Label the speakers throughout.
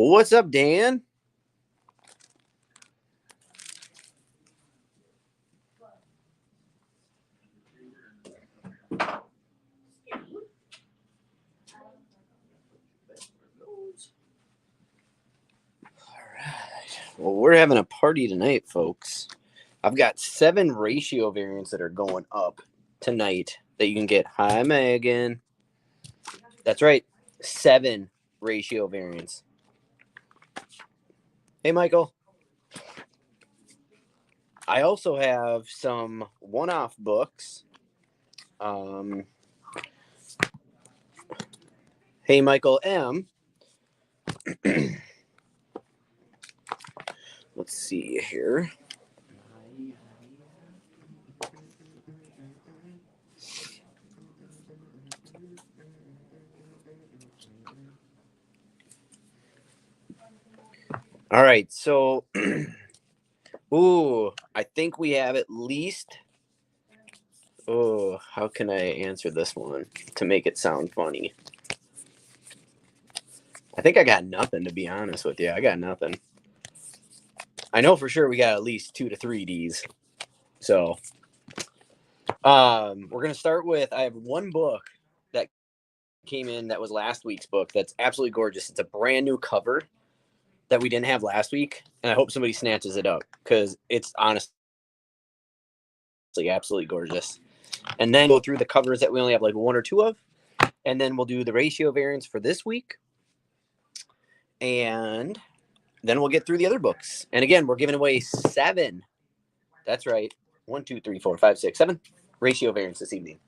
Speaker 1: What's up, Dan? Well, we're having a party tonight, folks. I've got 7 ratio variants that are going up tonight that you can get. Hi, Megan. That's right. 7 ratio variants. Hey, Michael. I also have some one-off books. Hey, Michael M. Let's see here. All right, so I think we have at least how can I answer this one to make it sound funny? I think I got nothing, to be honest with you. I got nothing. I know for sure we got at least 2 to 3 Ds. So we're going to start with, I have one book that came in that was last week's book that's absolutely gorgeous. It's a brand new cover that we didn't have last week, and I hope somebody snatches it up because it's honestly absolutely gorgeous. And then go through the covers that we only have like 1 or 2 of, and then we'll do the ratio variants for this week, and then we'll get through the other books. And again, we're giving away 7. That's right. 1, 2, 3, 4, 5, 6, 7 ratio variants this evening.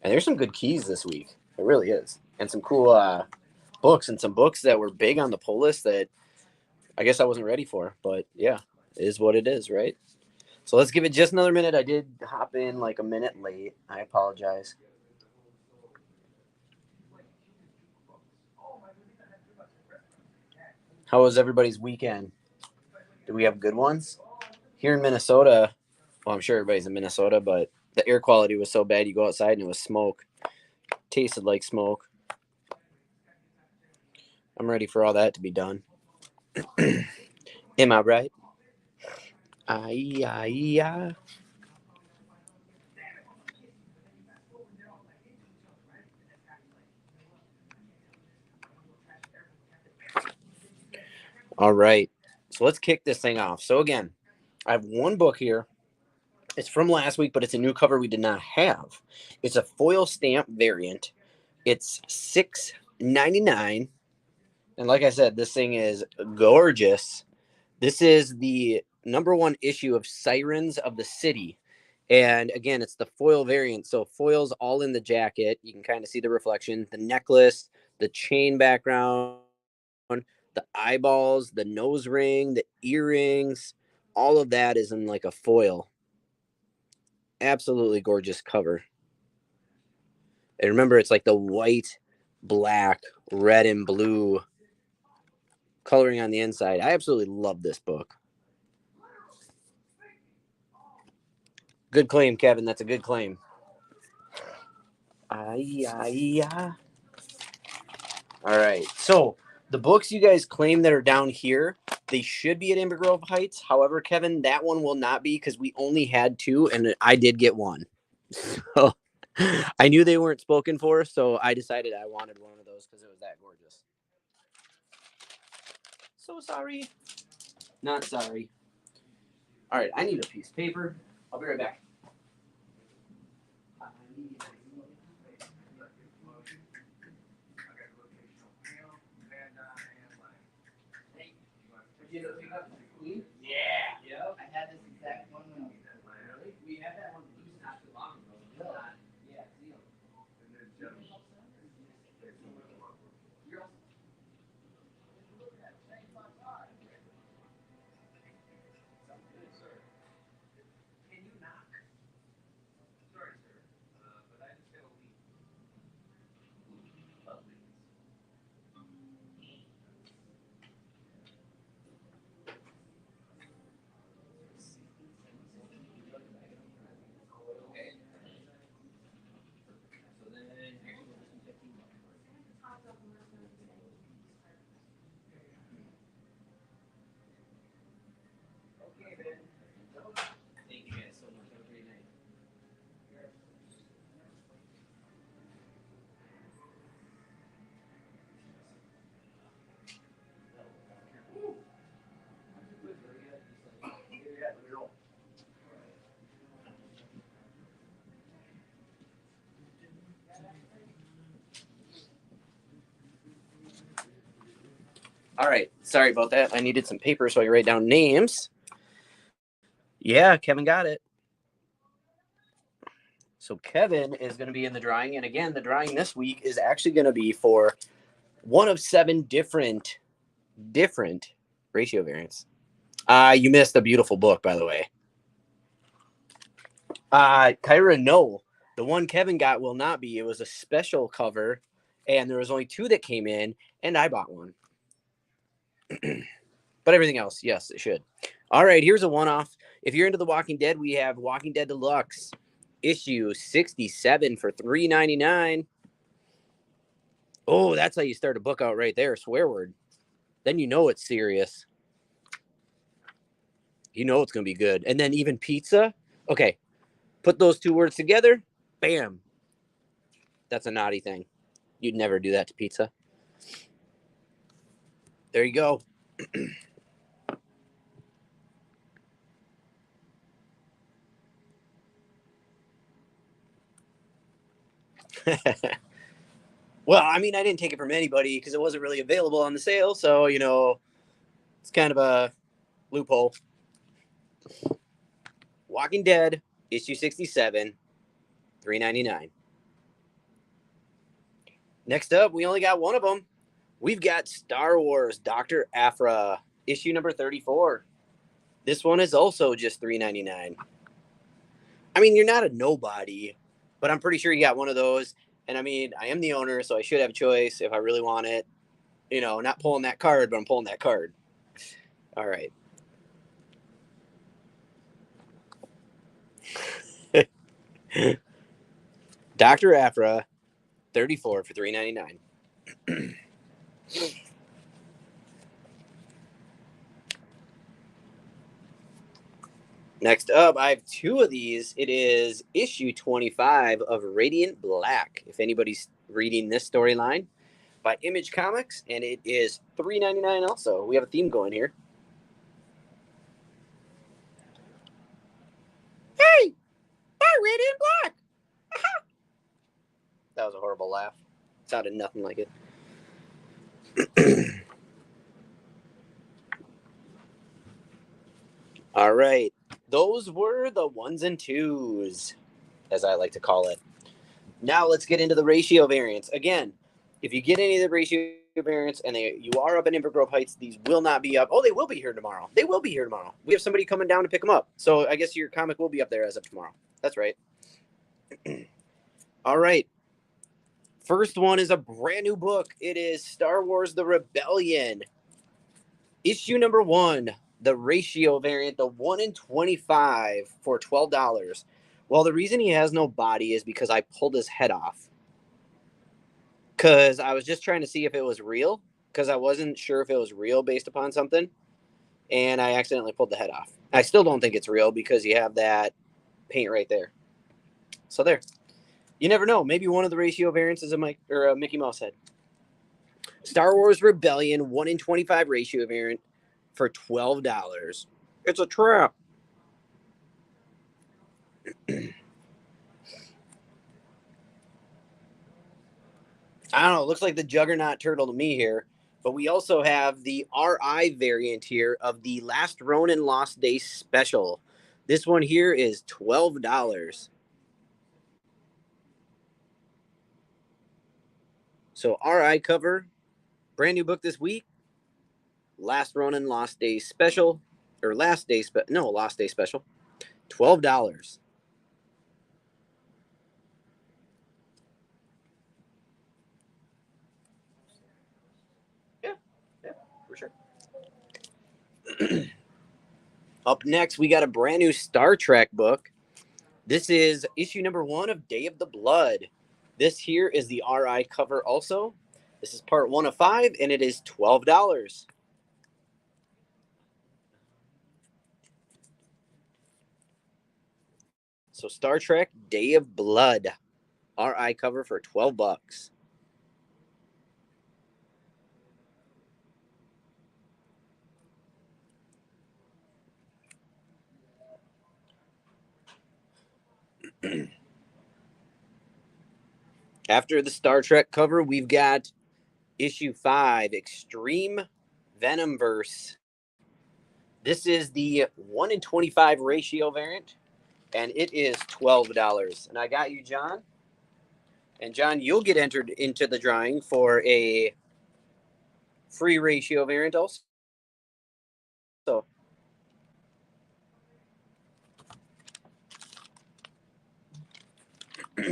Speaker 1: And there's some good keys this week. It really is. And some cool books, and some books that were big on the pull list that I guess I wasn't ready for. But yeah, it is what it is, right? So let's give it just another minute. I did hop in like a minute late. I apologize. How was everybody's weekend? Did we have good ones? Here in Minnesota, well, I'm sure everybody's in Minnesota, but the air quality was so bad you go outside and it was smoke. Tasted like smoke. I'm ready for all that to be done. Am I right? Aye. All right. So let's kick this thing off. So again, I have one book here. It's from last week, but it's a new cover we did not have. It's a foil stamp variant. It's $6.99. And like I said, this thing is gorgeous. This is the #1 issue of Sirens of the City. And again, it's the foil variant. So foil's all in the jacket. You can kind of see the reflection, the necklace, the chain background, the eyeballs, the nose ring, the earrings, all of that is in like a foil. Absolutely gorgeous cover. And remember, it's like the white, black, red, and blue coloring on the inside. I absolutely love this book. Good claim, Kevin. That's a good claim. All right. So the books you guys claim that are down here, they should be at Amber Grove Heights. However, Kevin, that one will not be because we only had 2 and I did get 1. So I knew they weren't spoken for, so I decided I wanted one of those because it was that gorgeous. So sorry. Not sorry. All right, I need a piece of paper. I'll be right back. Yeah. Yep. I had this exact one. Really? We had that one loose not too long ago. Really? Yeah. Can you knock? Sorry, sir. But I just got a leak. All right. Sorry about that. I needed some paper so I write down names. Yeah, Kevin got it. So Kevin is going to be in the drawing. And again, the drawing this week is actually going to be for one of 7 different ratio variants. You missed a beautiful book, by the way. Kyra, no. The one Kevin got will not be. It was a special cover, and there was only 2 that came in, and I bought one. But everything else, yes, it should. All right, here's a one-off. If you're into The Walking Dead, we have Walking Dead Deluxe, issue 67 for $3.99. Oh, that's how you start a book out right there, swear word. Then you know it's serious. You know it's going to be good. And then even pizza. Okay, put those 2 words together, bam. That's a naughty thing. You'd never do that to pizza. There you go. Well, I mean, I didn't take it from anybody because it wasn't really available on the sale. So, you know, it's kind of a loophole. Walking Dead, issue 67, $3.99. Next up, we only got one of them. We've got Star Wars Dr. Aphra, issue number 34. This one is also just $3.99. I mean, you're not a nobody, but I'm pretty sure you got one of those. And I mean, I am the owner, so I should have a choice if I really want it. You know, not pulling that card, but I'm pulling that card. All right. Dr. Aphra, 34 for $3.99. Next up, I have 2 of these. It is issue 25 of Radiant Black. If anybody's reading this storyline by Image Comics, and it is $3.99 also. We have a theme going here. Hey, Radiant Black. That was a horrible laugh. It sounded nothing like it. All right. Those were the 1s and 2s, as I like to call it. Now let's get into the ratio variants. Again, if you get any of the ratio variants and you are up in Inver Grove Heights, these will not be up. Oh, they will be here tomorrow. They will be here tomorrow. We have somebody coming down to pick them up. So I guess your comic will be up there as of tomorrow. That's right. All right. First one is a brand new book. It is Star Wars The Rebellion. Issue number 1, the ratio variant, the 1 in 25 for $12. Well, the reason he has no body is because I pulled his head off. Because I was just trying to see if it was real. Because I wasn't sure if it was real based upon something. And I accidentally pulled the head off. I still don't think it's real because you have that paint right there. So there. You never know. Maybe one of the ratio variants is a Mickey Mouse head. Star Wars Rebellion 1 in 25 ratio variant for $12. It's a trap. I don't know. It looks like the Juggernaut turtle to me here. But we also have the RI variant here of the Last Ronin Lost Day special. This one here is $12. So RI cover, brand new book this week. Last Ronin Lost Day special, or Lost Day special, $12. Yeah, for sure. Up next, we got a brand new Star Trek book. This is issue number 1 of Day of the Blood. This here is the RI cover also. This is part 1 of 5, and it is $12. So Star Trek Day of Blood, RI cover for $12. After the Star Trek cover, we've got issue 5, Extreme Venomverse. This is the 1 in 25 ratio variant, and it is $12. And I got you, John. And John, you'll get entered into the drawing for a free ratio variant also. So all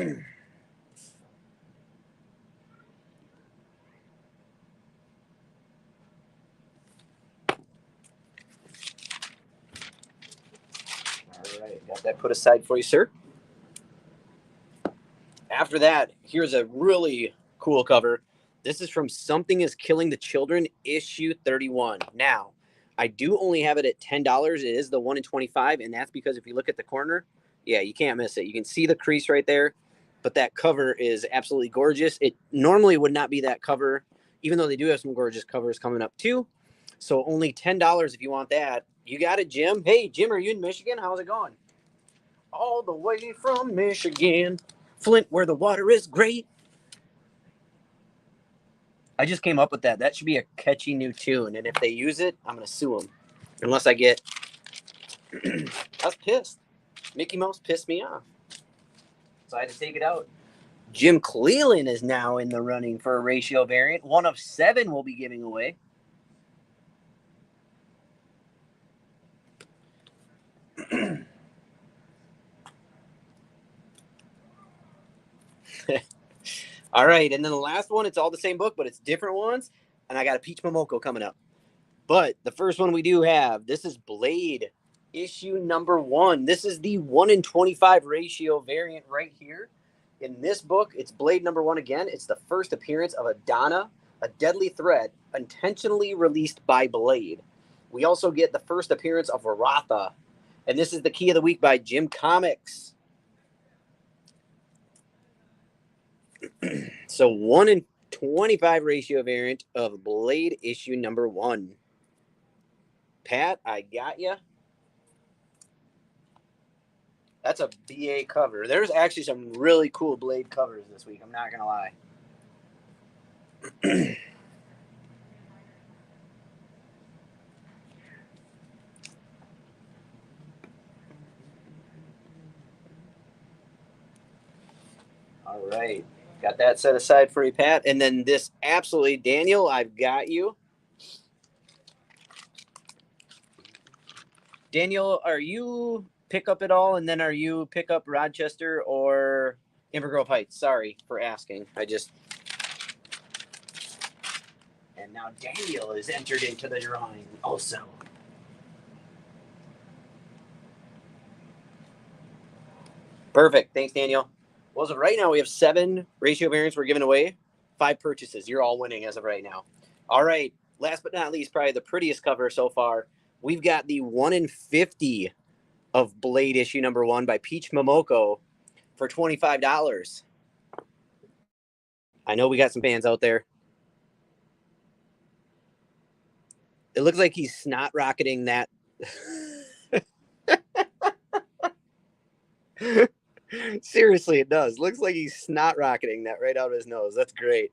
Speaker 1: right, got that put aside for you, sir. After that, here's a really cool cover. This is from Something is Killing the Children, issue 31. Now, I do only have it at $10. It is the 1 in 25, and that's because if you look at the corner, yeah, you can't miss it. You can see the crease right there, but that cover is absolutely gorgeous. It normally would not be that cover, even though they do have some gorgeous covers coming up too. So only $10 if you want that. You got it, Jim. Hey, Jim, are you in Michigan? How's it going? All the way from Michigan, Flint, where the water is great. I just came up with that. That should be a catchy new tune. And if they use it, I'm going to sue them. Unless I get... I was pissed. Mickey Mouse pissed me off. So I had to take it out. Jim Cleland is now in the running for a ratio variant. 1 of 7 we'll be giving away. All right, and then the last one, it's all the same book, but it's different ones. And I got a Peach Momoko coming up. But the first one we do have, this is Blade, issue number 1. This is the 1 in 25 ratio variant right here. In this book, it's Blade number 1 again. It's the first appearance of Adana, a deadly threat, intentionally released by Blade. We also get the first appearance of Varatha. And this is the Key of the Week by Jim Comics. So 1 in 25 ratio variant of Blade issue number 1. Pat, I got you. That's a BA cover. There's actually some really cool Blade covers this week. I'm not going to lie. All right. Got that set aside for you, Pat. And then this absolutely, Daniel, I've got you. Daniel, are you pick up at all? And then are you pick up Rochester or Inver Grove Heights? Sorry for asking. And now Daniel is entered into the drawing also. Perfect. Thanks, Daniel. Well, as of right now, we have 7 ratio variants we're giving away. 5 purchases. You're all winning as of right now. All right. Last but not least, probably the prettiest cover so far. We've got the 1 in 50 of Blade issue number 1 by Peach Momoko for $25. I know we got some fans out there. It looks like he's snot rocketing that. Seriously, it does. Looks like he's snot rocketing that right out of his nose. That's great.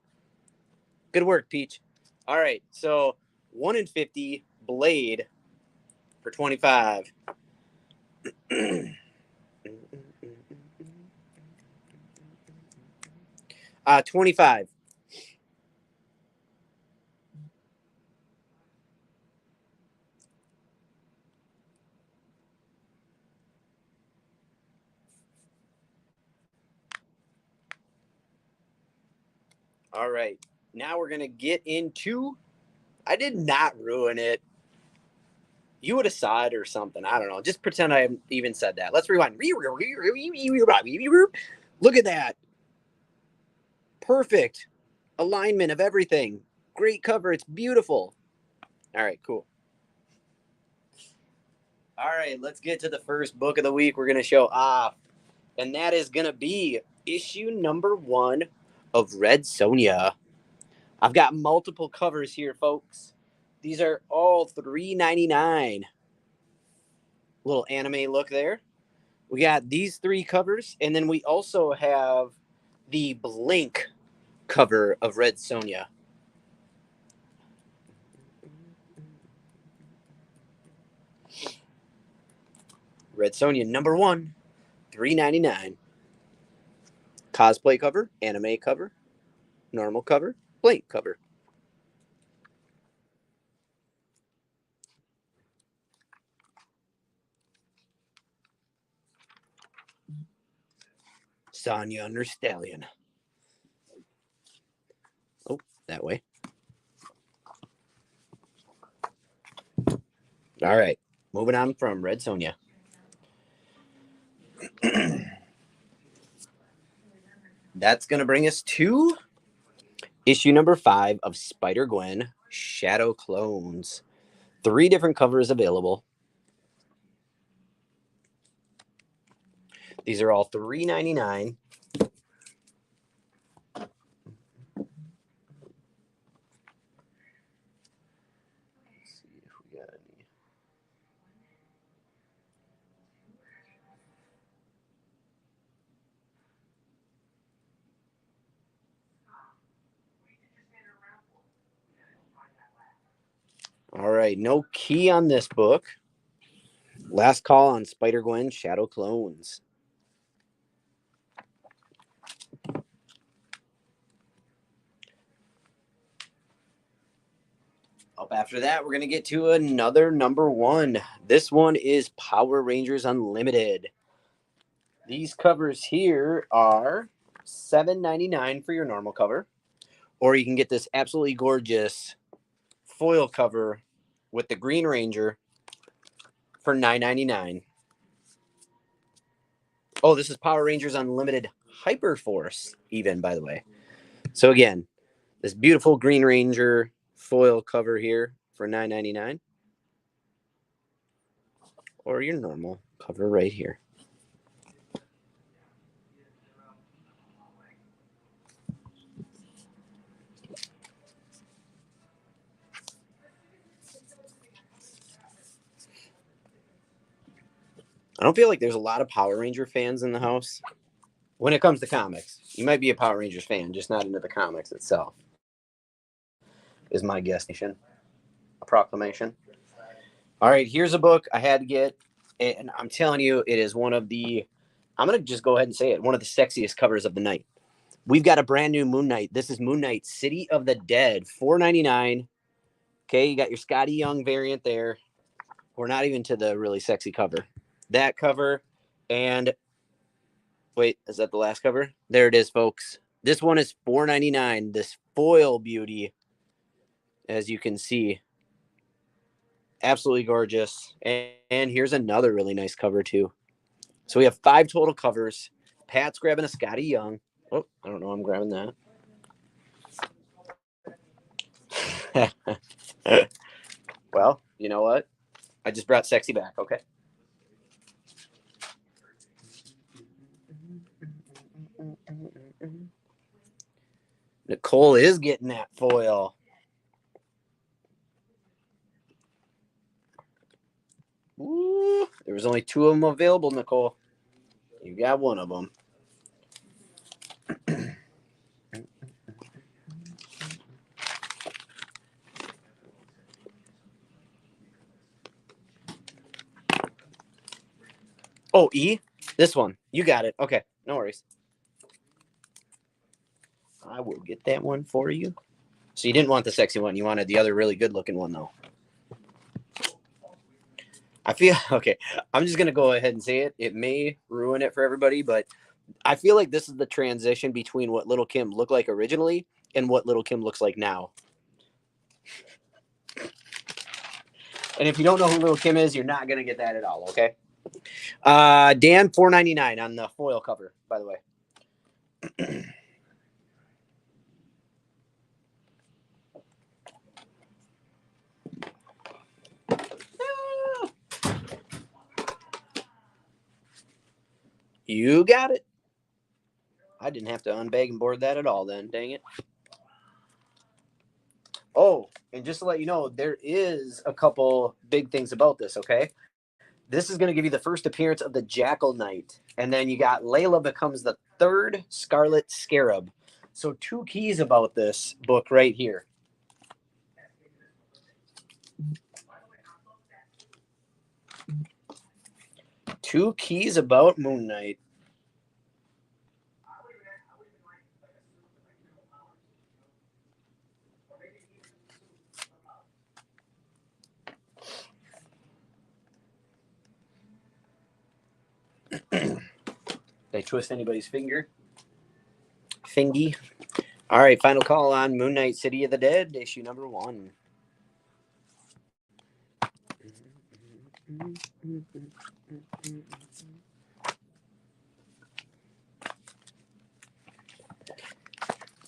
Speaker 1: Good work, Peach. All right, so 1 in 50 Blade for 25. 25. All right. Now we're going to get into... I did not ruin it. You would have saw it or something. I don't know. Just pretend I even said that. Let's rewind. Look at that. Perfect alignment of everything. Great cover. It's beautiful. All right, cool. All right, let's get to the first book of the week we're going to show off. And that is going to be issue number 1 of Red Sonja. I've got multiple covers here, folks. These are all $3.99. Little anime look there. We got these 3 covers, and then we also have the Blink cover of Red Sonja. Red Sonja #1, $3.99. Cosplay cover, anime cover, normal cover, blank cover. Sonya under Stallion. Oh, that way. All right, moving on from Red Sonja. That's going to bring us to issue #5 of Spider-Gwen Shadow Clones. 3 different covers available. These are all $3.99. All right, no key on this book. Last call on Spider-Gwen Shadow Clones. Up after that, we're going to get to another #1. This one is Power Rangers Unlimited. These covers here are $7.99 for your normal cover, or you can get this absolutely gorgeous foil cover with the Green Ranger for $9.99. Oh, this is Power Rangers Unlimited Hyperforce, even, by the way. So again, this beautiful Green Ranger foil cover here for $9.99, or your normal cover right here. I don't feel like there's a lot of Power Ranger fans in the house. When it comes to comics, you might be a Power Rangers fan, just not into the comics itself, is my guesstimation. A proclamation. All right, here's a book I had to get, and I'm telling you, it is one of the, I'm going to just go ahead and say it, one of the sexiest covers of the night. We've got a brand new Moon Knight. This is Moon Knight, City of the Dead, $4.99. Okay, you got your Scotty Young variant there. We're not even to the really sexy cover. That cover, and wait, is that the last cover? There it is, folks. This one is $4.99. This foil beauty, as you can see, absolutely gorgeous. And here's another really nice cover too. So we have 5 total covers. Pat's grabbing a Scotty Young. Oh, I don't know. I'm grabbing that. Well, you know what? I just brought sexy back. Okay. Nicole is getting that foil. Ooh, there was only 2 of them available, Nicole. You got one of them. Oh, E? This one. You got it. Okay. No worries. I will get that one for you. So you didn't want the sexy one. You wanted the other really good looking one, though. I feel, okay, I'm just going to go ahead and say it. It may ruin it for everybody, but I feel like this is the transition between what Little Kim looked like originally and what Little Kim looks like now. And if you don't know who Little Kim is, you're not going to get that at all, okay? Dan, $4.99 on the foil cover, by the way. You got it. I didn't have to unbag and board that at all then. Dang it. Oh, and just to let you know, there is a couple big things about this, okay? This is going to give you the first appearance of the Jackal Knight. And then you got Layla becomes the 3rd Scarlet Scarab. So 2 keys about this book right here. 2 keys about Moon Knight. Did I twist anybody's finger? Fingy. All right, final call on Moon Knight City of the Dead, issue number 1.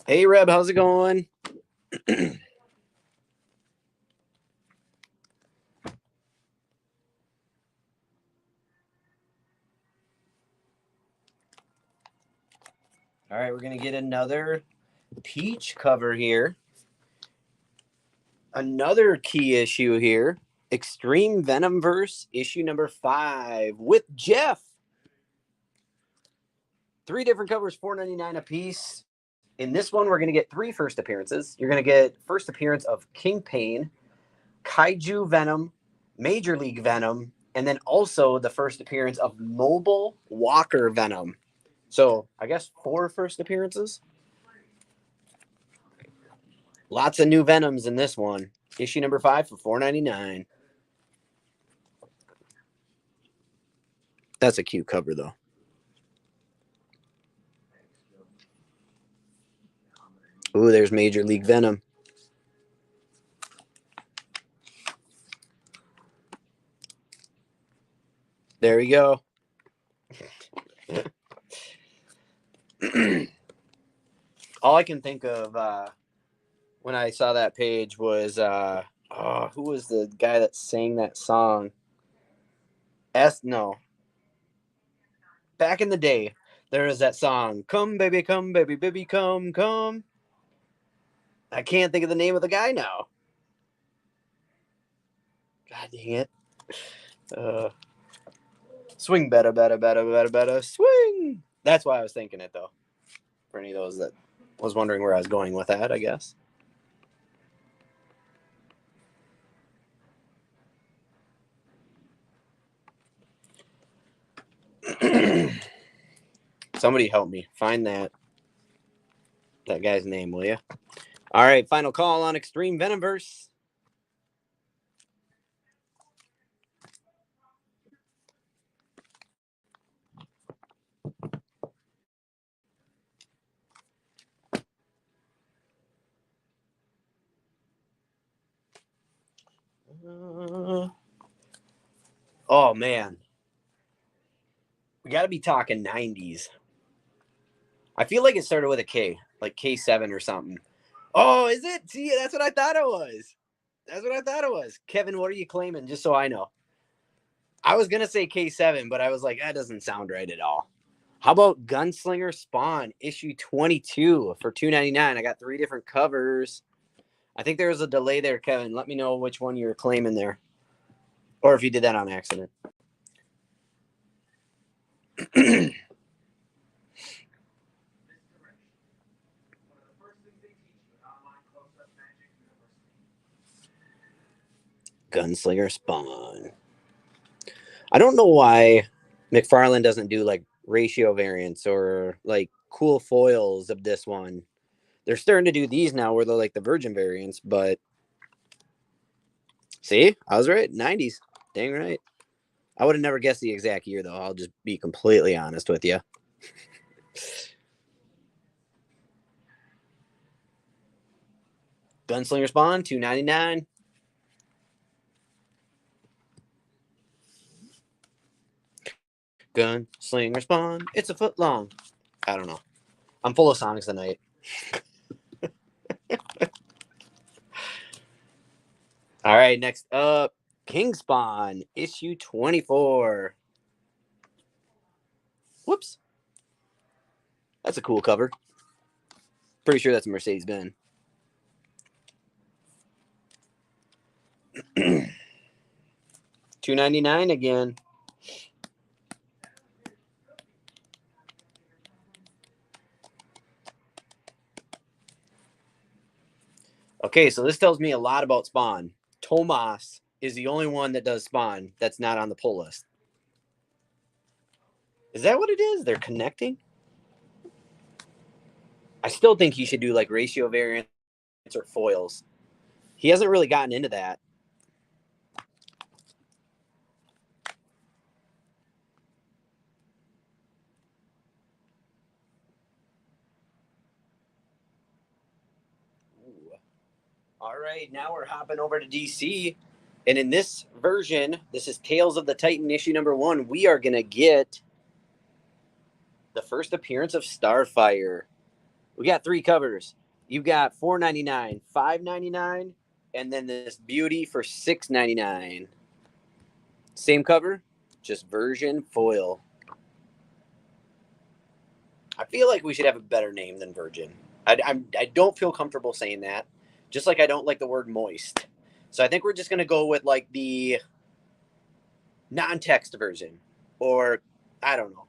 Speaker 1: Hey, Reb, how's it going? All right, we're going to get another peach cover here. Another key issue here. Extreme Venomverse, issue number 5 with Jeff. 3 different covers, $4.99 a piece. In this one, we're going to get 3 first appearances. You're going to get first appearance of Kingpin, Kaiju Venom, Major League Venom, and then also the first appearance of Mobile Walker Venom. So I guess 4 first appearances. Lots of new Venoms in this one. Issue number 5 for $4.99. That's a cute cover, though. Ooh, there's Major League Venom. There we go. All I can think of when I saw that page was who was the guy that sang that song? No. Back in the day, there was that song, come baby, baby, come. I can't think of the name of the guy now. God dang it. Swing better, swing. That's why I was thinking it, though. For any of those that was wondering where I was going with that, I guess. Somebody help me find that guy's name, will you? All right, final call on Extreme Venomverse. Oh man, we got to be talking 90s. I feel like it started with a K, like K7 or something. Oh, is it? See, that's what I thought it was. Kevin, what are you claiming? Just so I know. I was gonna say K7, but I was like, that doesn't sound right at all. How about Gunslinger Spawn issue 22 for $2.99? I got 3 different covers. I think there was a delay there, Kevin. Let me know which one you're claiming there, or if you did that on accident. Gunslinger Spawn. I don't know why McFarlane doesn't do like ratio variants or like cool foils of this one. They're starting to do these now where they're like the virgin variants, but see, I was right. 90s. Dang right. I would have never guessed the exact year, though. I'll just be completely honest with you. Gunslinger Spawn, $2.99. Gunslinger Spawn, it's a foot long. I don't know. I'm full of songs tonight. All right, next up, King Spawn, issue 24. Whoops. That's a cool cover. Pretty sure that's a Mercedes-Benz. $2.99 again. Okay, so this tells me a lot about Spawn. Tomas is the only one that does Spawn that's not on the pull list. Is that what it is? They're connecting? I still think he should do like ratio variants or foils. He hasn't really gotten into that. Ooh. All right, now we're hopping over to DC. And in this version, this is Tales of the Titan issue number 1. We are going to get the first appearance of Starfire. We got 3 covers. You've got $4.99, $5.99, and then this beauty for $6.99. Same cover, just version foil. I feel like we should have a better name than Virgin. I don't feel comfortable saying that, just like I don't like the word moist. So I think we're just going to go with like the non-text version, or I don't know.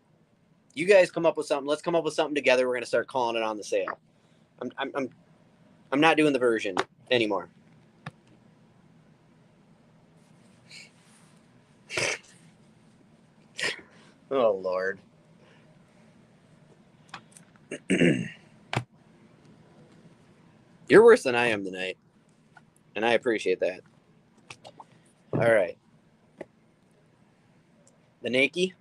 Speaker 1: You guys come up with something. Let's come up with something together. We're going to start calling it on the sale. I'm not doing the version anymore. Oh, Lord. You're worse than I am tonight, and I appreciate that. All right. The Nike.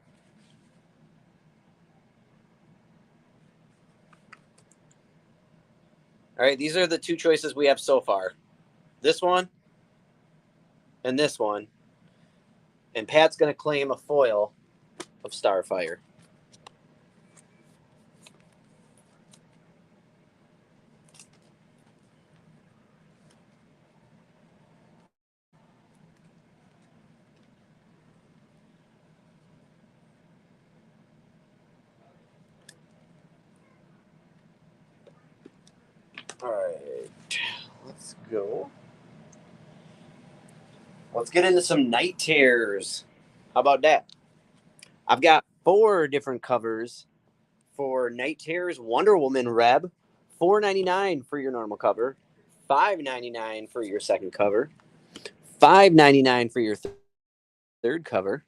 Speaker 1: All right, these are the 2 choices we have so far. This one and this one. And Pat's going to claim a foil of Starfire. All right, let's go. Let's get into some Night Terrors. How about that? I've got 4 different covers for Night Terrors Wonder Woman Reb. $4.99 for your normal cover, $5.99 for your second cover, $5.99 for your third cover,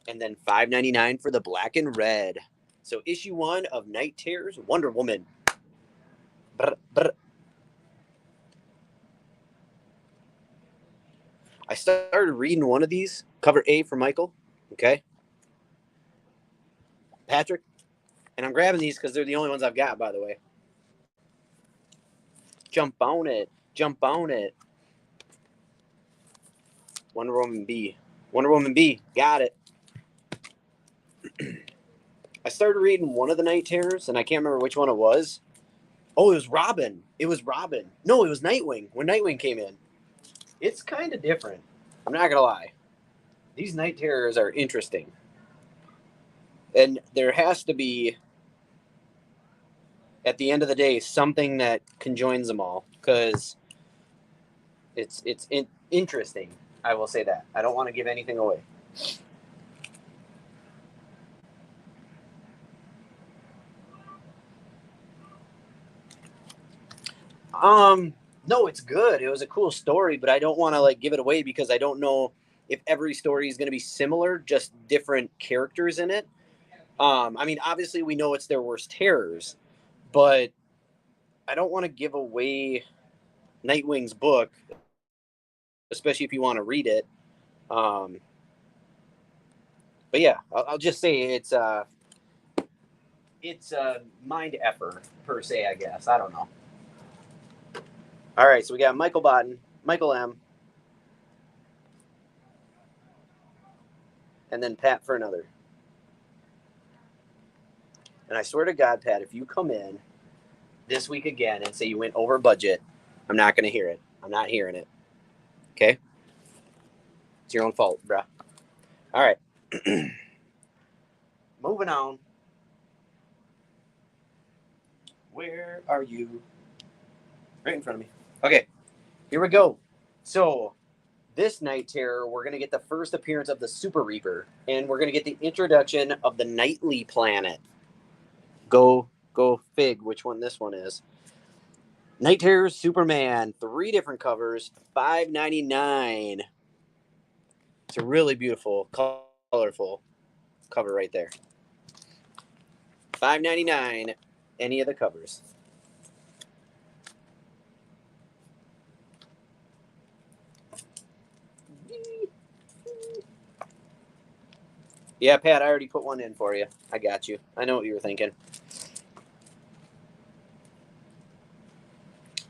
Speaker 1: and then $5.99 for the black and red. So issue 1 of Night Terrors Wonder Woman. Brr, brr. I started reading one of these, cover A for Michael, okay? Patrick, and I'm grabbing these because they're the only ones I've got, by the way. Jump on it. Jump on it. Wonder Woman B. Wonder Woman B. Got it. I started reading one of the Night Terrors, and I can't remember which one it was. Oh, it was Robin. It was Robin. No, it was Nightwing when Nightwing came in. It's kind of different. I'm not going to lie. These Night Terrors are interesting. And there has to be, at the end of the day, something that conjoins them all, because it's interesting. I will say that. I don't want to give anything away. No, it's good. It was a cool story, but I don't want to like give it away because I don't know if every story is going to be similar, just different characters in it. I mean, obviously we know it's their worst terrors, but I don't want to give away Nightwing's book, especially if you want to read it. But yeah, I'll just say it's a mind effort per se, I guess. I don't know. All right, so we got Michael Botten, Michael M, and then Pat for another. And I swear to God, Pat, if you come in this week again and say you went over budget, I'm not going to hear it. I'm not hearing it. Okay? It's your own fault, bruh. All right. Moving on. Where are you? Right in front of me. Okay, here we go. So, this Night Terror, we're going to get the first appearance of the Super Reaper, and we're going to get the introduction of the Nightly Planet. Go fig which one this one is. Night Terror Superman, 3 different covers, $5.99. It's a really beautiful, colorful. cover right there. $5.99, any of the covers. Yeah, Pat, I already put one in for you. I got you. I know what you were thinking.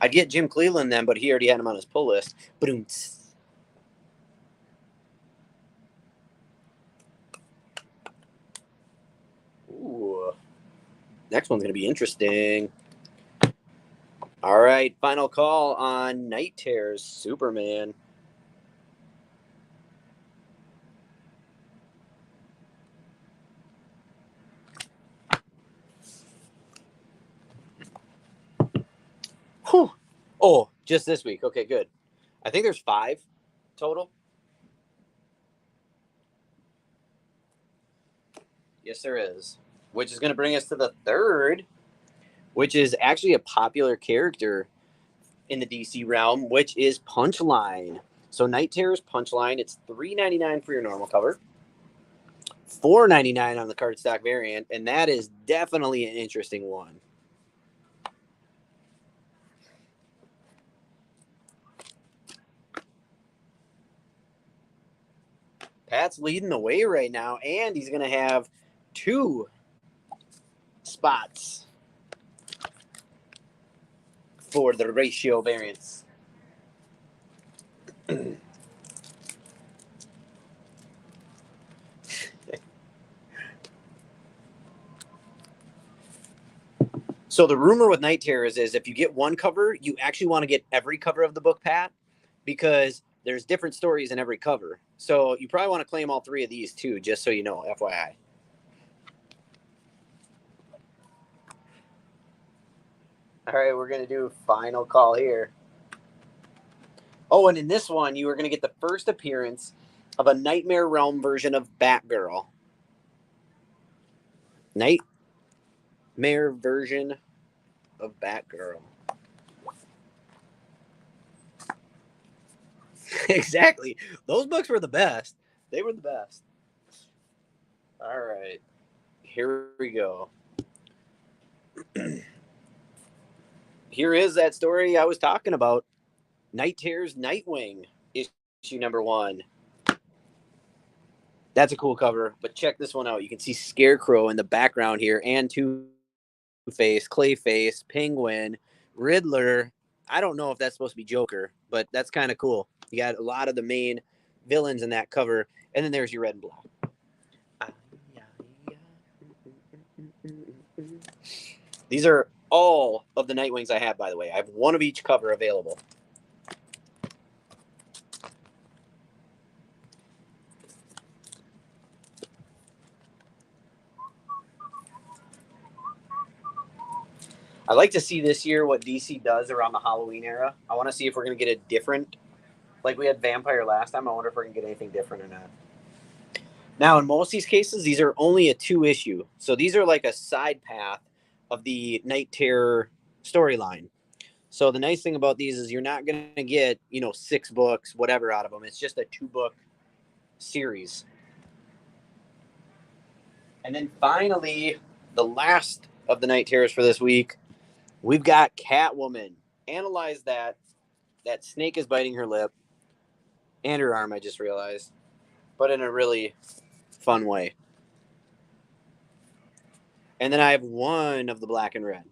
Speaker 1: I'd get Jim Cleveland then, but he already had him on his pull list. Ba-doom-ts. Ooh. Next one's going to be interesting. All right, final call on Night Terrors Superman. Whew. Oh, just this week. Okay, good. I think there's 5 total. Yes, there is. Which is going to bring us to the third, which is actually a popular character in the DC realm, which is Punchline. So Night Terror's Punchline, it's $3.99 for your normal cover, $4.99 on the cardstock variant, and that is definitely an interesting one. Pat's leading the way right now, and he's going to have 2 spots for the ratio variants. So the rumor with Night Terrors is if you get one cover, you actually want to get every cover of the book, Pat, because there's different stories in every cover. So you probably want to claim all 3 of these too, just so you know, FYI. All right, we're going to do final call here. Oh, and in this one, you are going to get the first appearance of a Nightmare Realm version of Batgirl. Nightmare version of Batgirl. Exactly. Those books were the best. They were the best. All right. Here we go. Here is that story I was talking about. Night Terrors Nightwing, issue number 1. That's a cool cover, but check this one out. You can see Scarecrow in the background here, and Two-Face, Clayface, Penguin, Riddler. I don't know if that's supposed to be Joker, but that's kind of cool. You got a lot of the main villains in that cover, and then there's your red and black. These are all of the Nightwings I have, by the way. I have 1 of each cover available. I'd like to see this year what DC does around the Halloween era. I want to see if we're going to get a different, like we had Vampire last time. I wonder if we're going to get anything different or not. Now, in most of these cases, these are only a 2 issue. So these are like a side path of the Night Terror storyline. So the nice thing about these is you're not going to get, 6 books, whatever out of them. It's just a 2-book series. And then finally, the last of the Night Terrors for this week, we've got Catwoman. Analyze that. That snake is biting her lip and her arm, I just realized, but in a really fun way. And then I have 1 of the black and red.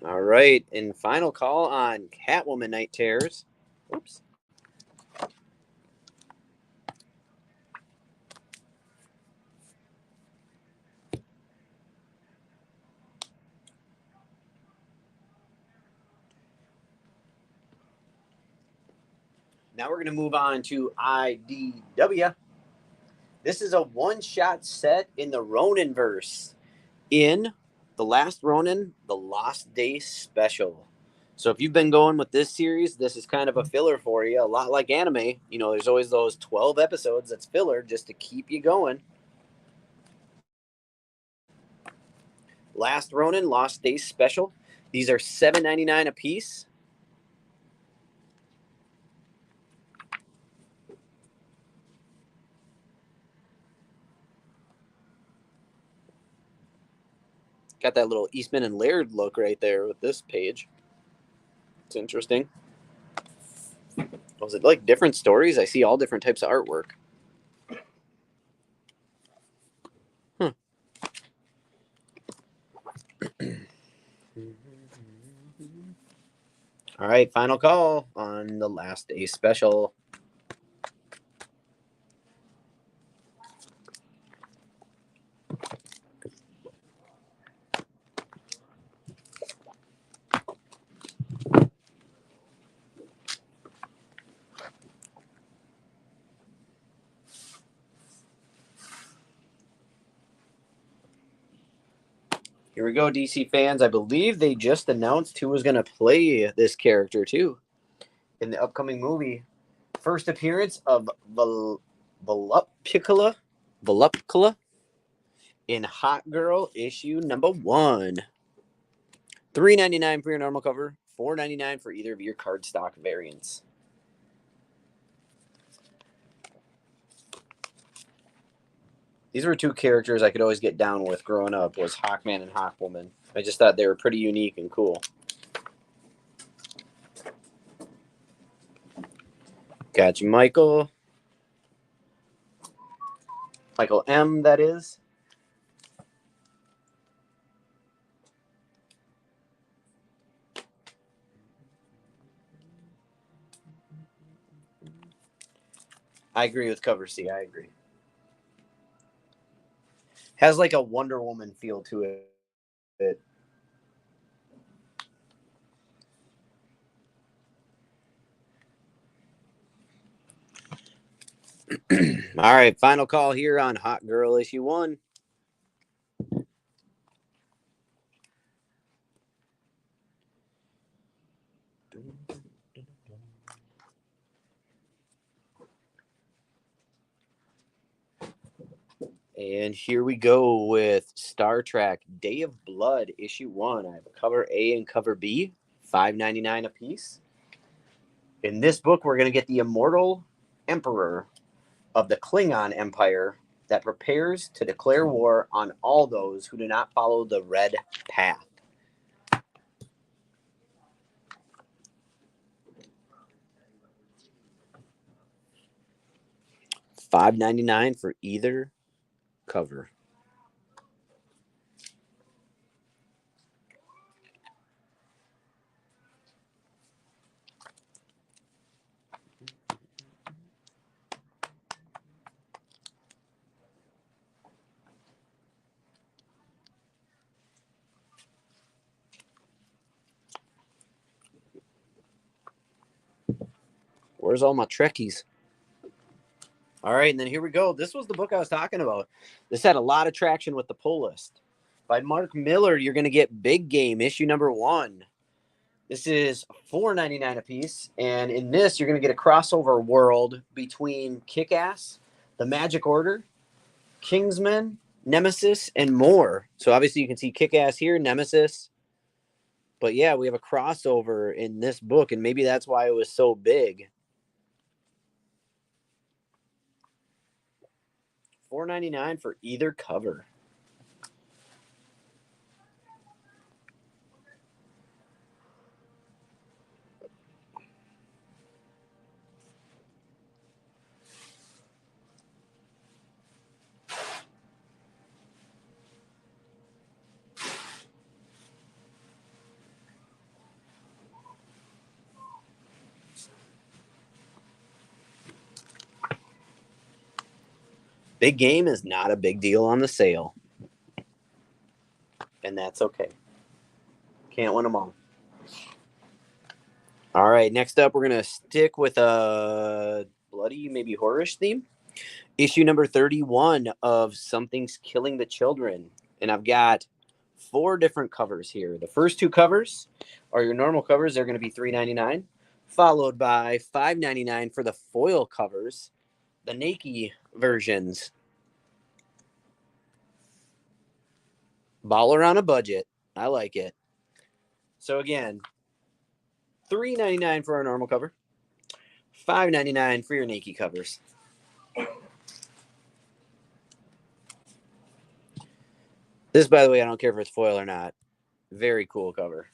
Speaker 1: All right, and final call on Catwoman Night Terrors. Oops. Now we're going to move on to IDW. This is a one-shot set in the Roninverse in The Last Ronin, The Lost Day Special. So if you've been going with this series, this is kind of a filler for you. A lot like anime. You know, there's always those 12 episodes that's filler just to keep you going. Last Ronin, Lost Day Special. These are $7.99 a piece. Got that little Eastman and Laird look right there with this page. It's interesting. Was it like different stories? I see all different types of artwork. All right, final call on the Last Day Special. Here we go, DC fans. I believe they just announced who was going to play this character, too, in the upcoming movie. First appearance of Volupicula in Hot Girl issue number 1. $3.99 for your normal cover, $4.99 for either of your cardstock variants. These were two characters I could always get down with growing up, was Hawkman and Hawkwoman. I just thought they were pretty unique and cool. Got you, Michael. Michael M., that is. I agree with cover C. I agree. Has like a Wonder Woman feel to it. All right, final call here on Hot Girl issue 1. And here we go with Star Trek Day of Blood issue 1. I have cover A and cover B, $5.99 a piece. In this book, we're going to get the immortal emperor of the Klingon Empire that prepares to declare war on all those who do not follow the red path. $5.99 for either cover. Where's all my Trekkies? All right, and then here we go. This was the book I was talking about. This had a lot of traction with the pull list. By Mark Miller, you're going to get Big Game, issue number 1. This is $4.99 a piece, and in this, you're going to get a crossover world between Kick-Ass, the Magic Order, Kingsman, Nemesis, and more. So obviously you can see Kick-Ass here, Nemesis. But yeah, we have a crossover in this book, and maybe that's why it was so big. $4.99 for either cover. Big Game is not a big deal on the sale. And that's okay. Can't win them all. All right, next up, we're going to stick with a bloody, maybe horrorish theme. Issue number 31 of Something's Killing the Children. And I've got 4 different covers here. The first 2 covers are your normal covers. They're going to be $3.99, followed by $5.99 for the foil covers, the Nike versions. Baller on a budget. I like it. So again, $3.99 for our normal cover, $5.99 for your Nike covers. This, by the way, I don't care if it's foil or not. Very cool cover.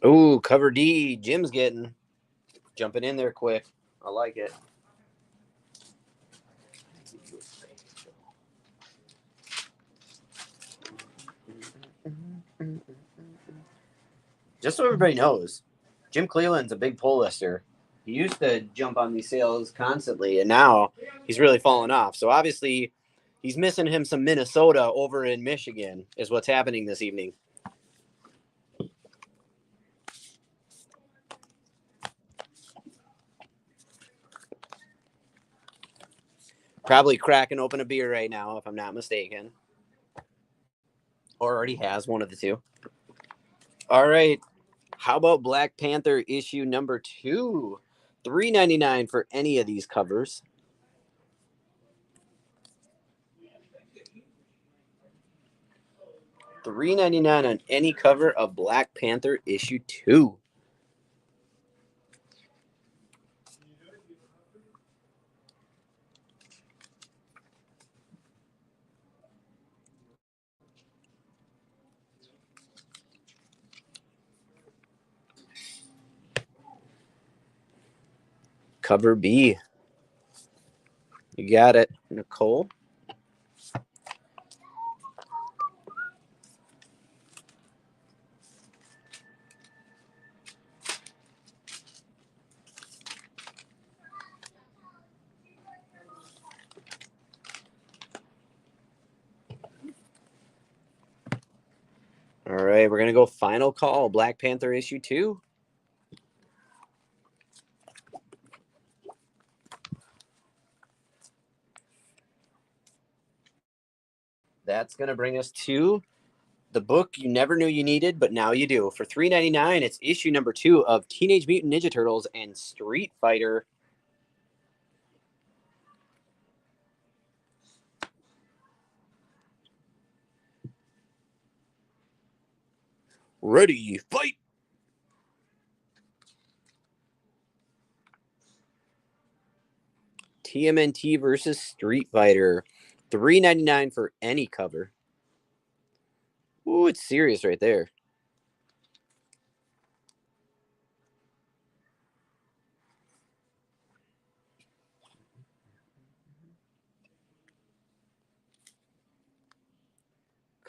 Speaker 1: Ooh, cover D. Jim's getting. Jumping in there quick. I like it. Just so everybody knows, Jim Cleland's a big pull lister. He used to jump on these sales constantly, and now he's really fallen off. So obviously, he's missing him some Minnesota over in Michigan is what's happening this evening. Probably cracking open a beer right now, if I'm not mistaken. Or already has, one of the two. All right. How about Black Panther issue number 2? $3.99 for any of these covers. $3.99 on any cover of Black Panther issue 2. Cover B. You got it, Nicole. All right, we're going to go final call. Black Panther issue 2. That's going to bring us to the book you never knew you needed, but now you do. For $3.99, it's issue number 2 of Teenage Mutant Ninja Turtles and Street Fighter. Ready, fight! TMNT versus Street Fighter. $3.99 for any cover. Ooh, it's serious right there.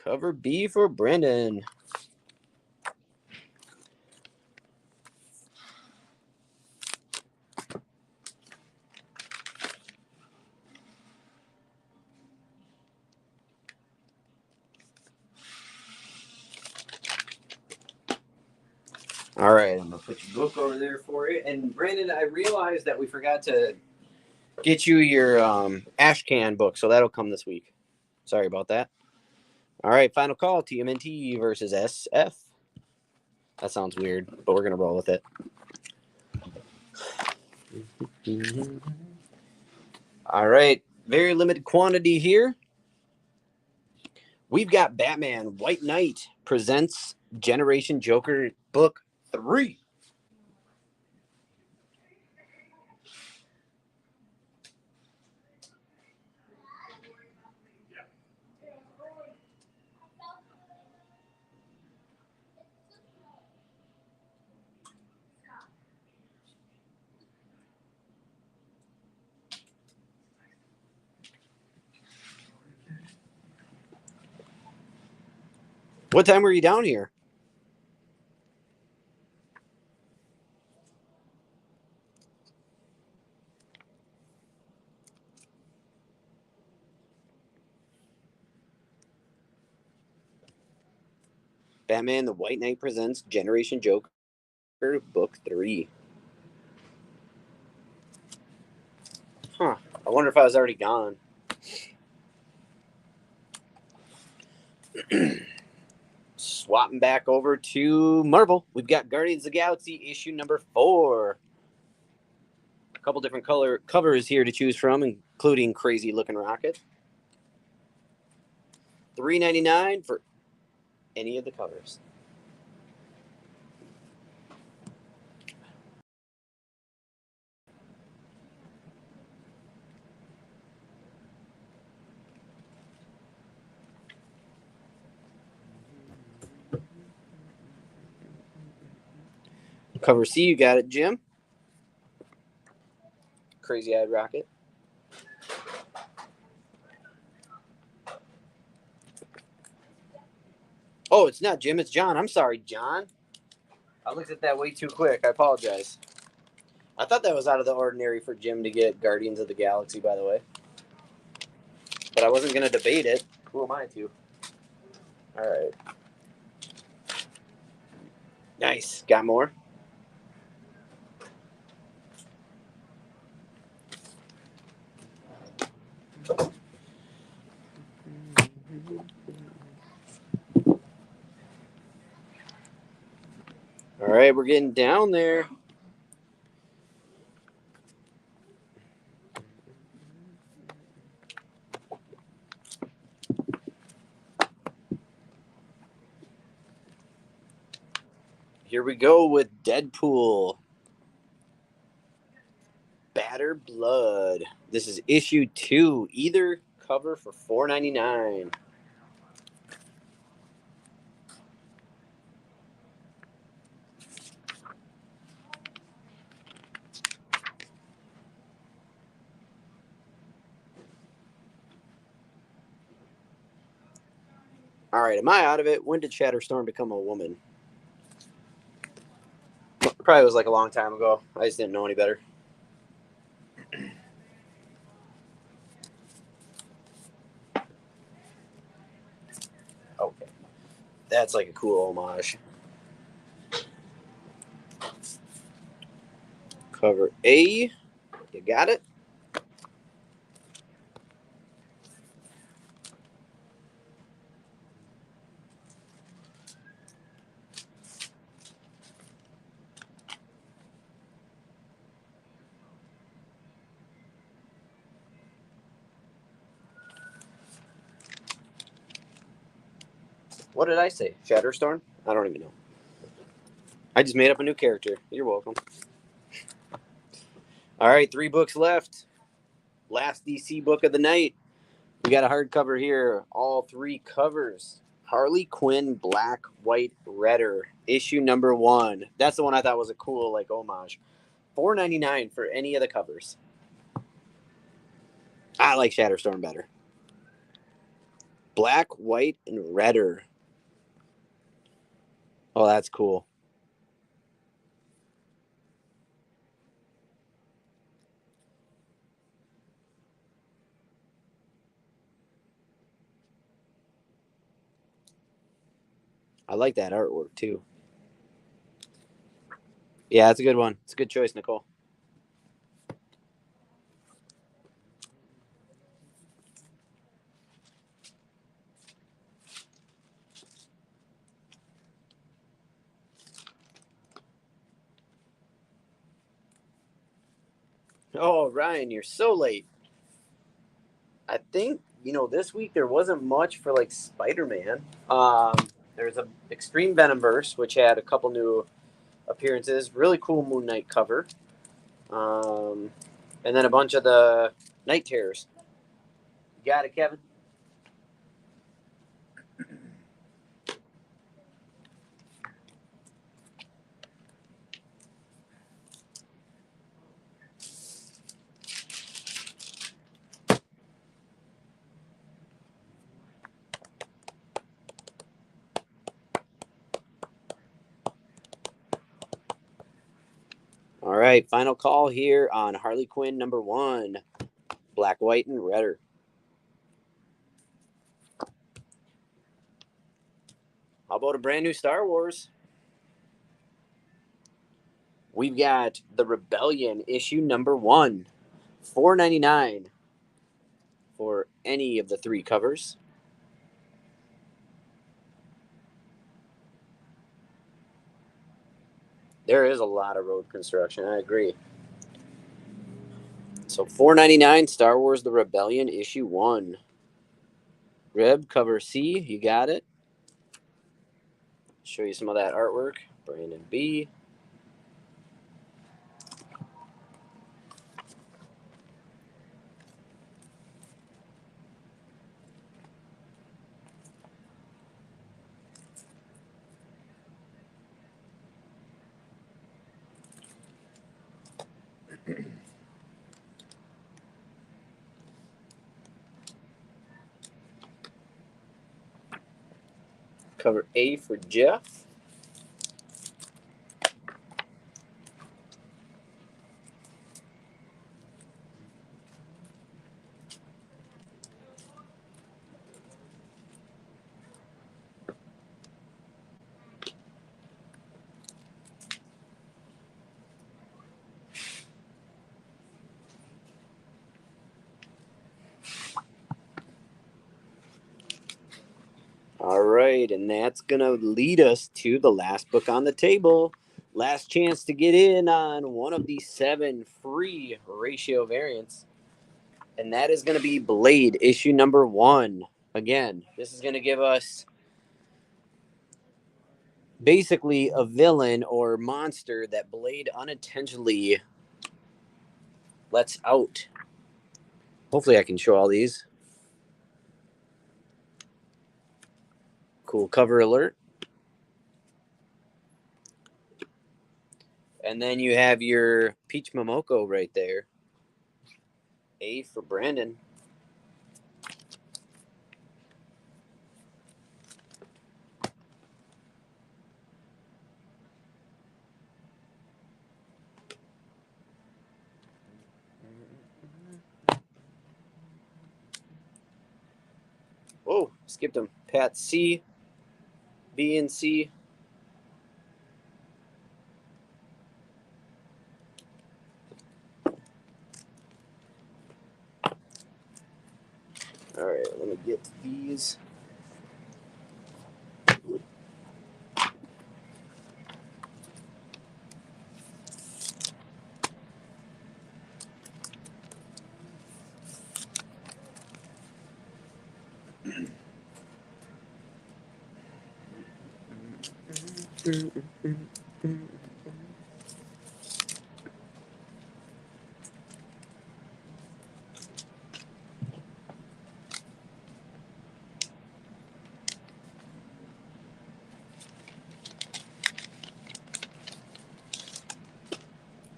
Speaker 1: Cover B for Brendan. All right, I'm going to put your book over there for you. And Brandon, I realized that we forgot to get you your Ashcan book, so that'll come this week. Sorry about that. All right, final call, TMNT versus SF. That sounds weird, but we're going to roll with it. All right, very limited quantity here. We've got Batman White Knight presents Generation Joker Book 3. What time were you down here? Batman the White Knight presents Generation Joker, Book 3. Huh. I wonder if I was already gone. Swapping back over to Marvel. We've got Guardians of the Galaxy issue number 4. A couple different color covers here to choose from, including crazy looking Rocket. $3.99 for any of the covers. Cover C, you got it, Jim. Crazy eyed Rocket. Oh, it's not Jim, it's John. I'm sorry, John. I looked at that way too quick. I apologize. I thought that was out of the ordinary for Jim to get Guardians of the Galaxy, by the way. But I wasn't going to debate it. Who am I to? All right. Nice. Got more? All right, we're getting down there. Here we go with Deadpool. Batter Blood. This is issue 2. Either cover for $4.99. All right, am I out of it? When did Shatterstorm become a woman? Probably was like a long time ago. I just didn't know any better. Okay. That's like a cool homage. Cover A. You got it? What did I say? Shatterstorm? I don't even know. I just made up a new character. You're welcome. All right, 3 books left. Last DC book of the night. We got a hardcover here. All 3 covers. Harley Quinn Black, White, Redder. Issue number 1. That's the one I thought was a cool like homage. $4.99 for any of the covers. I like Shatterstorm better. Black, White, and Redder. Oh, that's cool. I like that artwork too. Yeah, that's a good one. It's a good choice, Nicole. Oh, Ryan, you're so late. I think, this week there wasn't much for like Spider-Man. There's a Extreme Venomverse, which had a couple new appearances. Really cool Moon Knight cover. And then a bunch of the Night Terrors. You got it, Kevin? right, final call here on Harley Quinn #1, black, white, and redder. How about a brand new Star Wars? We've got The Rebellion issue #1, $4.99 for any of the 3 covers. There is a lot of road construction, I agree. So $4.99, Star Wars The Rebellion issue 1. Rib, cover C, you got it. Show you some of that artwork. Brandon B. Cover A for Jeff. All right, and that's going to lead us to the last book on the table. Last chance to get in on one of these 7 free ratio variants. And that is going to be Blade issue #1. Again, this is going to give us basically a villain or monster that Blade unintentionally lets out. Hopefully I can show all these. Cool cover alert. And then you have your Peach Momoko right there. A for Brandon. Whoa, skipped them. Pat C, B and C. All right, let me get these.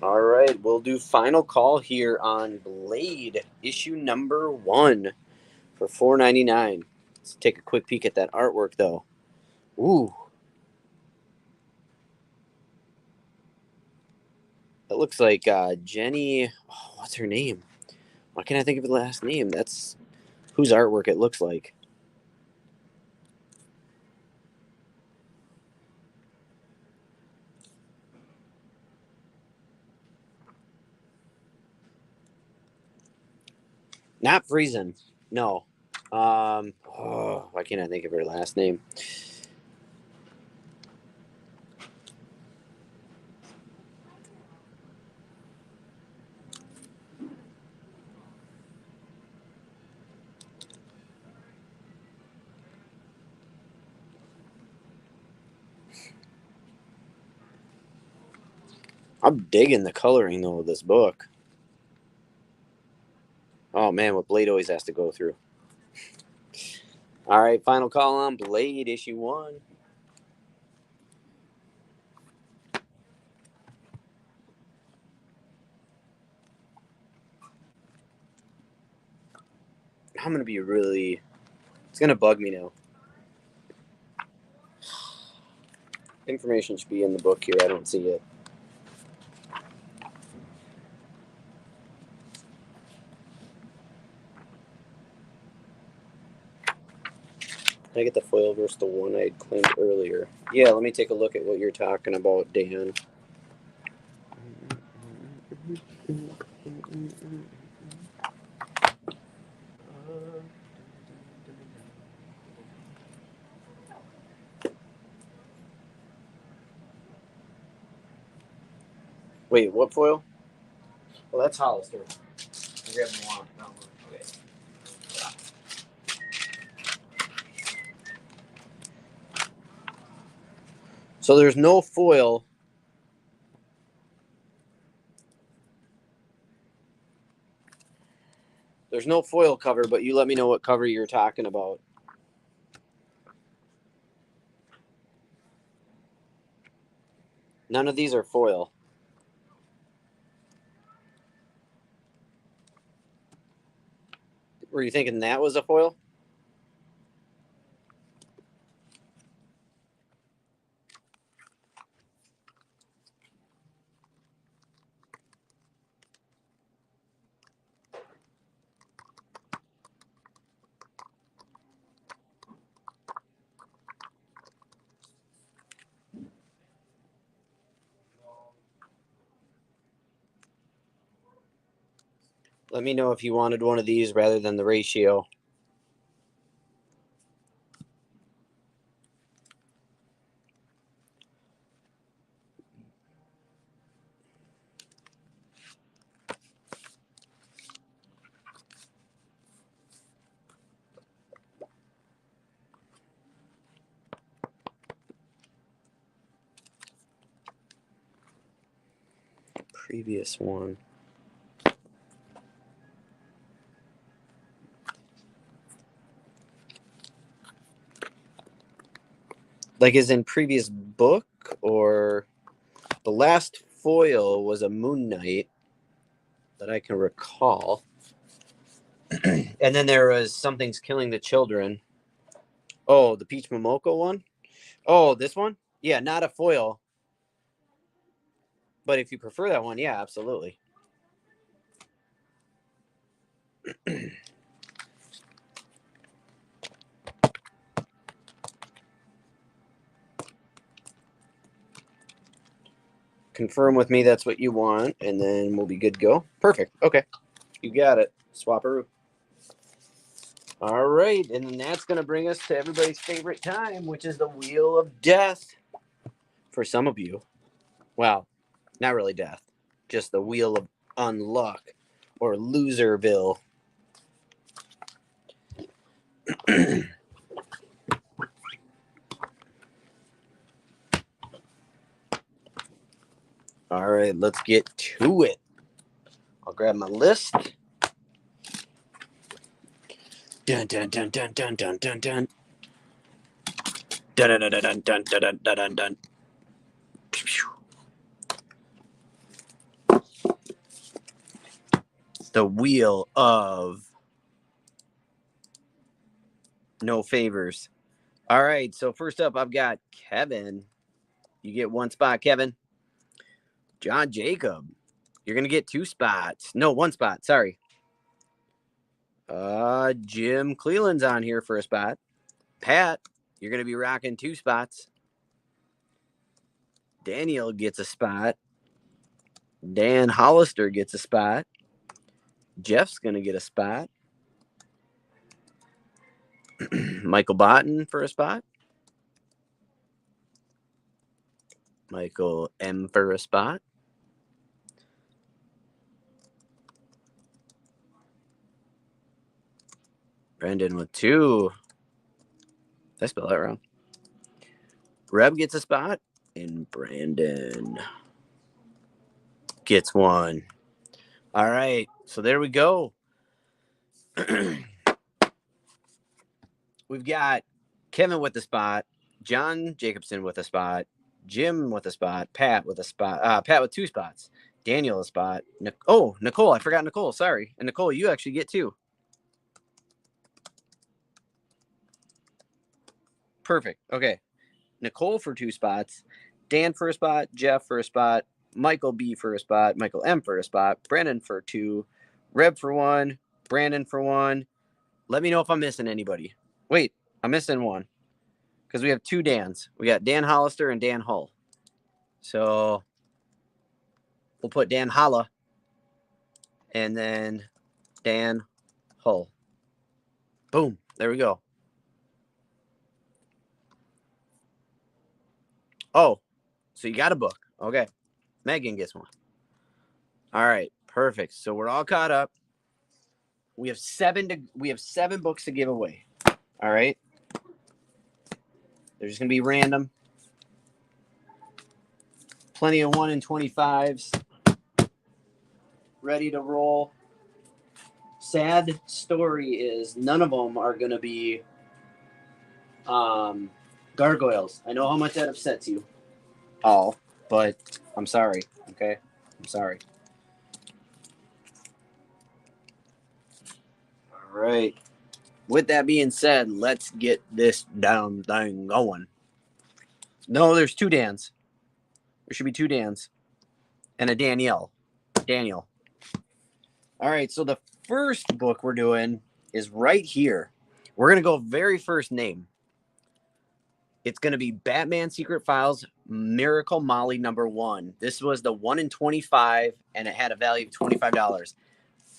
Speaker 1: All right, we'll do final call here on Blade issue #1 for $4.99. Let's take a quick peek at that artwork, though. Ooh, it looks like Jenny. Oh, what's her name? Why can't I think of the last name? That's whose artwork it looks like. Not Friesen. No. Why can't I think of her last name? I'm digging the coloring, though, of this book. Oh, man, what Blade always has to go through. All right, final call on Blade issue 1. I'm going to be really... It's going to bug me now. Information should be in the book here. I don't see it. I get the foil versus the one I claimed earlier. Yeah, let me take a look at what you're talking about, Dan. Wait, what foil? Well, that's Hollister. I grabbed the one. No, okay. So there's no foil. There's no foil cover, but you let me know what cover you're talking about. None of these are foil. Were you thinking that was a foil? Let me know if you wanted one of these rather than the ratio. Previous one. Like as in previous book, or the last foil was a Moon Knight that I can recall. And then there was Something's Killing the Children. Oh, the Peach Momoko one? Oh, this one? Yeah, not a foil. But if you prefer that one, yeah, absolutely. Confirm with me that's what you want, and then we'll be good to go. Perfect. Okay. You got it. Swapperoo. All right, and then that's going to bring us to everybody's favorite time, which is the Wheel of Death. For some of you. Wow, not really death. Just the Wheel of Unluck or Loserville. All right, let's get to it. I'll grab my list. Dun dun dun dun dun dun dun dun. Dun dun dun dun dun dun dun dun dun. The Wheel of No Favors. All right, so first up, I've got Kevin. You get one spot, Kevin. John Jacob. You're gonna get two spots. No, one spot. Sorry. Jim Cleland's on here for a spot. Pat, you're gonna be rocking two spots. Daniel gets a spot. Dan Hollister gets a spot. Jeff's gonna get a spot. Michael Botten for a spot. Michael M for a spot. Brendan with two. Did I spell that wrong? Reb gets a spot, and Brandon gets one. All right, so there we go. We've got Kevin with the spot, John Jacobson with a spot, Jim with a spot, Pat with a spot, Pat with two spots, Daniel a spot. Nicole, I forgot Nicole. Sorry, and Nicole, you actually get two. Perfect. Okay, Nicole for two spots, Dan for a spot, Jeff for a spot, Michael B for a spot, Michael M for a spot, Brandon for two, Reb for one, Brandon for one. Let me know if I'm missing anybody. Wait, I'm missing one because we have two Dans. We got Dan Hollister and Dan Hull. So we'll put Dan Holla and then Dan Hull. Boom. There we go. Oh, so you got a book. Okay. Megan gets one. All right. Perfect. So we're all caught up. We have 7 books to give away. All right. They're just going to be random. Plenty of 1 in 25s. Ready to roll. Sad story is none of them are going to be gargoyles. I know how much that upsets you all, but I'm sorry. Okay? I'm sorry. All right. With that being said, let's get this damn thing going. No, there's 2 Dans. There should be 2 Dans and a Danielle. Daniel. All right, so the first book we're doing is right here. We're going to go very first name. It's going to be Batman Secret Files Miracle Molly #1. This was the 1 in 25, and it had a value of $25.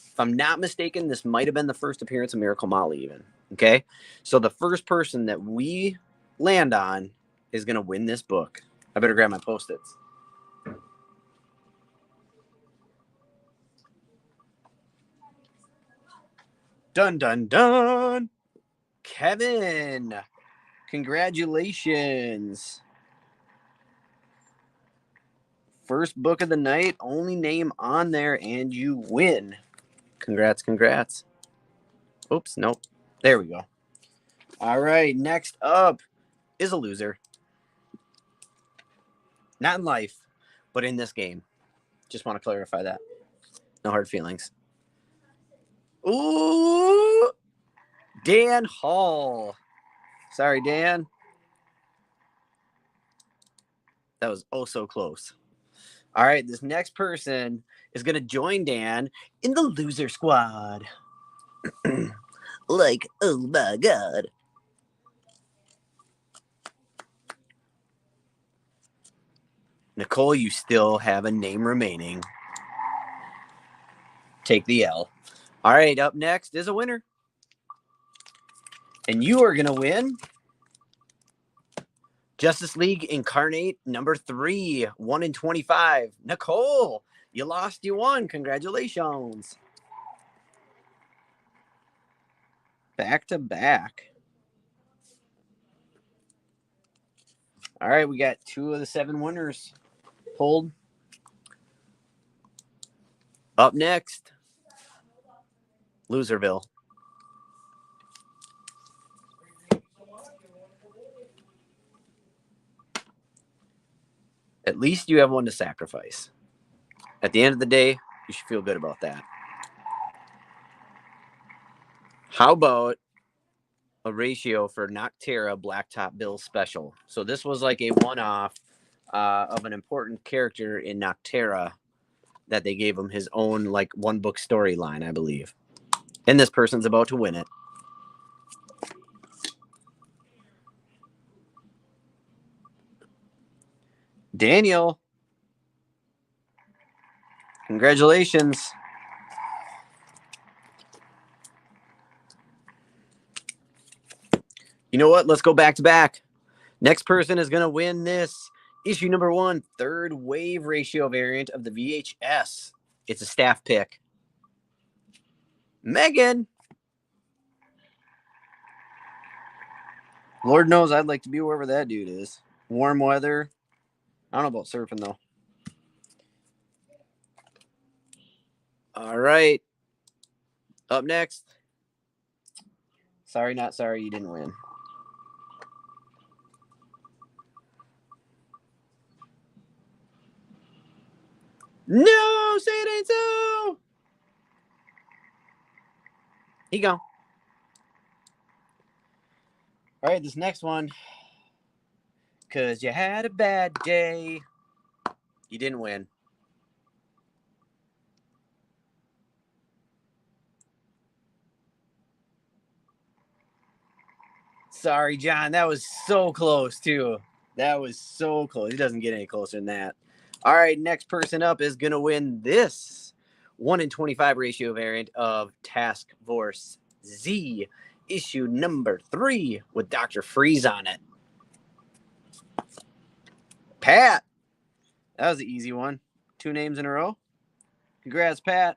Speaker 1: If I'm not mistaken, this might have been the first appearance of Miracle Molly even. Okay, so the first person that we land on is going to win this book. I better grab my Post-its. Dun, dun, dun. Kevin, congratulations. First book of the night, only name on there, and you win. Congrats, congrats. Oops, nope. There we go. All right, next up is a loser. Not in life, but in this game. Just want to clarify that. No hard feelings. Ooh, Dan Hall. Sorry, Dan. That was oh so close. All right, this next person is going to join Dan in the loser squad. Like, oh my God. Nicole, you still have a name remaining. Take the L. All right, up next is a winner. And you are going to win Justice League Incarnate #3, 1 in 25. Nicole, you lost, you won. Congratulations. Back to back. All right, we got 2 of the 7 winners pulled. Up next, Loserville. At least you have one to sacrifice. At the end of the day, you should feel good about that. How about a ratio for Noctera Blacktop Bill special? So this was like a one-off of an important character in Noctera that they gave him his own like 1-book storyline, I believe. And this person's about to win it. Daniel, congratulations. You know what? Let's go back to back. Next person is going to win this issue #1, 3rd wave ratio variant of the VHS. It's a staff pick. Megan. Lord knows I'd like to be wherever that dude is. Warm weather. I don't know about surfing, though. All right. Up next. Sorry, not sorry, you didn't win. No, say it ain't so. Here you go. All right, this next one. Because you had a bad day. You didn't win. Sorry, John. That was so close, too. That was so close. It doesn't get any closer than that. All right, next person up is going to win this 1 in 25 ratio variant of Task Force Z, issue number 3 with Dr. Freeze on it. Pat. That was an easy one. 2 names in a row. Congrats, Pat.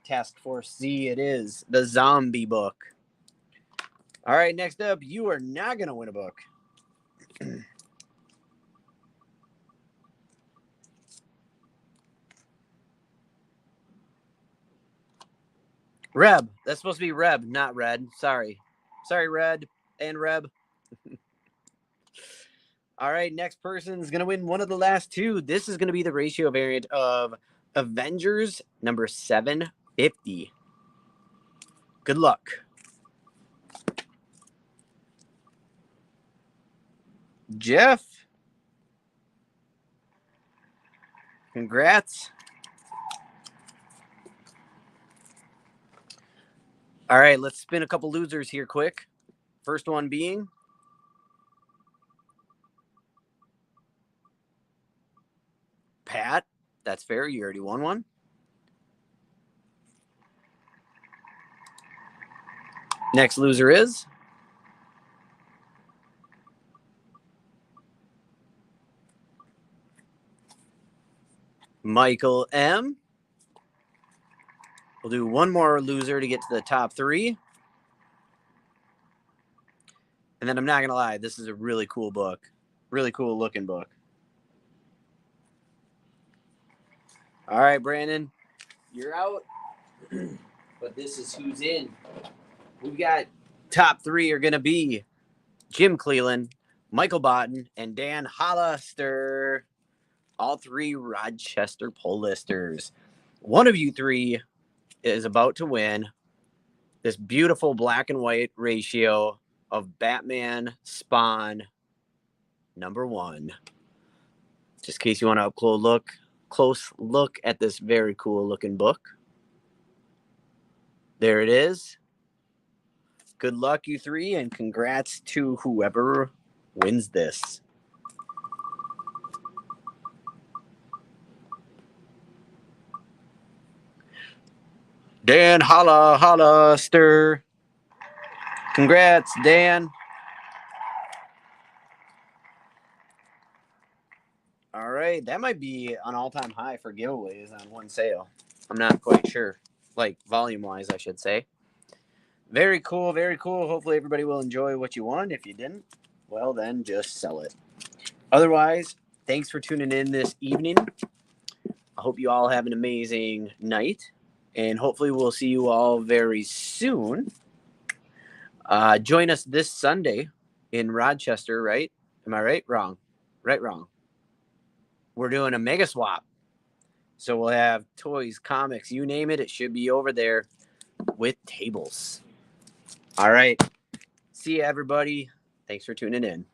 Speaker 1: Task Force Z it is. The zombie book. All right, next up, you are not going to win a book. Reb. That's supposed to be Reb, not Red. Sorry. Sorry, Red and Reb. All right, next person is going to win one of the last 2. This is going to be the ratio variant of Avengers number 750. Good luck. Jeff. Congrats. All right, let's spin a couple losers here quick. First one being Pat. That's fair. You already won one. Next loser is Michael M. We'll do one more loser to get to the top 3. And then I'm not going to lie, this is a really cool book. Really cool looking book. All right, Brandon, you're out. But this is who's in. We've got top 3 are going to be Jim Cleland, Michael Botten, and Dan Hollister. All 3 Rochester poll listers. One of you 3 is about to win this beautiful black and white ratio of Batman Spawn number 1. Just in case you want a close look at this very cool looking book. There it is. Good luck, you 3, and congrats to whoever wins this. Dan Hollister. Congrats, Dan. All right, that might be an all-time high for giveaways on one sale. I'm not quite sure, like volume-wise, I should say. Very cool, very cool. Hopefully everybody will enjoy what you won. If you didn't, well, then just sell it. Otherwise, thanks for tuning in this evening. I hope you all have an amazing night, and hopefully we'll see you all very soon. Join us this Sunday in Rochester, right? Am I right? Wrong. Right, wrong. We're doing a mega swap. So we'll have toys, comics, you name it. It should be over there with tables. All right. See you, everybody. Thanks for tuning in.